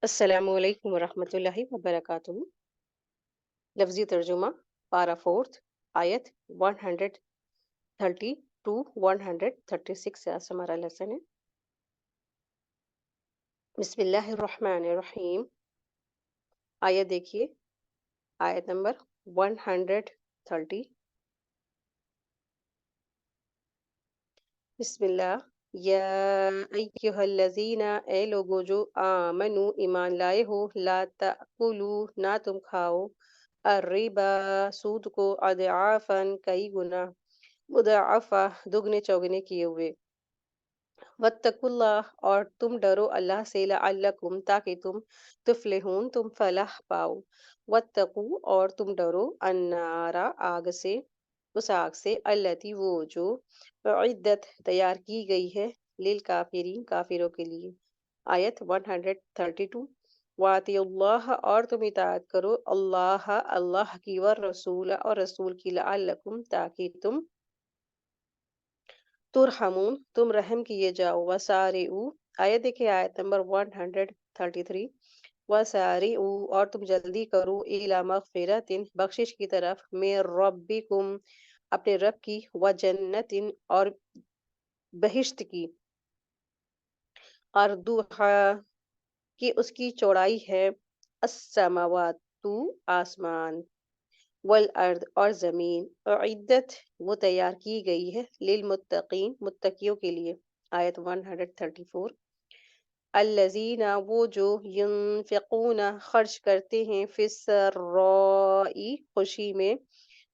السلام علیکم ورحمۃ اللہ وبرکاتہ۔ لفظی ترجمہ، پارا فورتھ، آیت 130 ٹو 136 سے آج ہمارا لیسن ہے۔ بسم اللہ الرحمن الرحیم۔ آیت دیکھیے، آیت نمبر 130۔ بسم اللہ۔ یا ایہا الذین، اے لوگو جو آمنو ایمان لائے ہو، لا تأکلو، نہ تم کھاؤ، الربا، سود کو، اضعافاً، کئی گنا، مضاعفہ، دگنے چوگنے کیے ہوئے، واتقوا اللہ، اور تم ڈرو اللہ سے، لعلکم، تاکہ تم تفلحون، تم فلاح پاؤ، واتقوا، اور تم ڈرو، النار، آگ سے، اس آگ سے، التی، وہ جو، اعدت، تیار کی گئی ہے، للکافرین، کافروں کے لیے۔ آیت 132۔ وَأَطِیعُوا اللَّهَ، اور تم اطاعت کرو اللہ، اللہ کی، والرسول، اور رسول کی، لعلکم، تاکہ تم ترحمون، تم رحم کیے جاؤ، وسارعوا، آیت دیکھیں، آیت نمبر 133۔ وسارعوا، اور تم جلدی کرو، الی مغفرۃ، بخشش کی طرف، من ربکم، اپنے رب کی، وجنت، اور بہشت کی، ارضھا، کہ اس کی چوڑائی ہے، السماوات، آسمان، والارض، اور زمین، اعدت، وہ تیار کی گئی ہے، للمتقین، متقیوں کے لیے۔ آیت 134۔ الذین، وہ جو، ینفقون، خرچ کرتے ہیں، فی السراء، خوشی میں،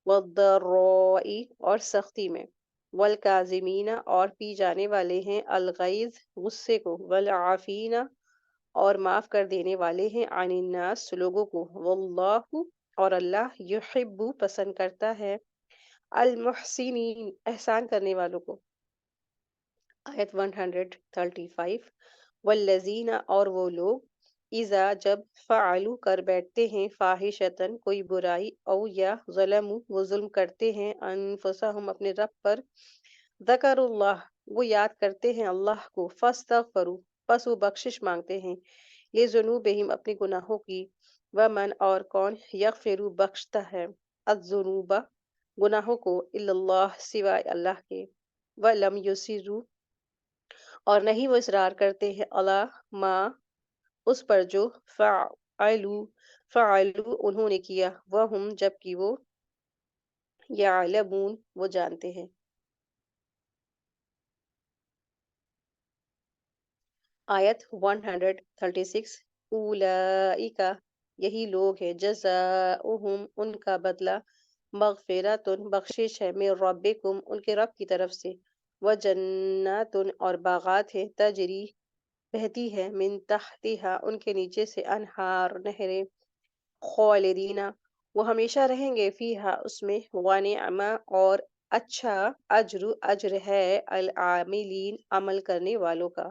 والضراء، اور سختی میں، والکاظمین، اور پی جانے والے ہیں، الغیظ، غصے کو، والعافین، اور معاف کر دینے والے ہیں، عن الناس، لوگوں کو، واللہ، اور اللہ، یحب، پسند کرتا ہے، المحسنین، احسان کرنے والوں کو۔ آیت 135۔ والذین، اور وہ لوگ، اذا، جب، فعلوا، کر بیٹھتے ہیں، فاحشۃً، کوئی برائی، او، یا، ظلموا، وہ ظلم کرتے ہیں، انفسہم، اپنے رب پر، ذکروا اللہ، وہ یاد کرتے ہیں اللہ کو، فاستغفروا، پس وہ بخشش مانگتے ہیں، لذنوبہم، اپنے گناہوں کی، ومن، اور کون، یغفر، بخشتا ہے، الذنوب، گناہوں کو، الا اللہ، سوائے اللہ کے، ولم یصروا، اور نہیں وہ اصرار کرتے ہیں، علی ما، اس پر جو، فعلوا انہوں نے کیا، وہم، جبکہ وہ، یعلمون، وہ جانتے ہیں۔ آیت 136۔ اولئک، یہی لوگ ہیں، جزاؤہم، ان کا بدلہ، مغفرۃ، بخشش ہے، من ربکم، ان کے رب کی طرف سے، وجنات، اور باغات ہیں، تجری، بہتی ہے، من تحتہا، ان کے نیچے سے، انہار، نہریں، خالدین، وہ ہمیشہ رہیں گے، فیہا، اس میں، ونعم، اور اچھا، اجر، اجر ہے، العاملین، عمل کرنے والوں کا۔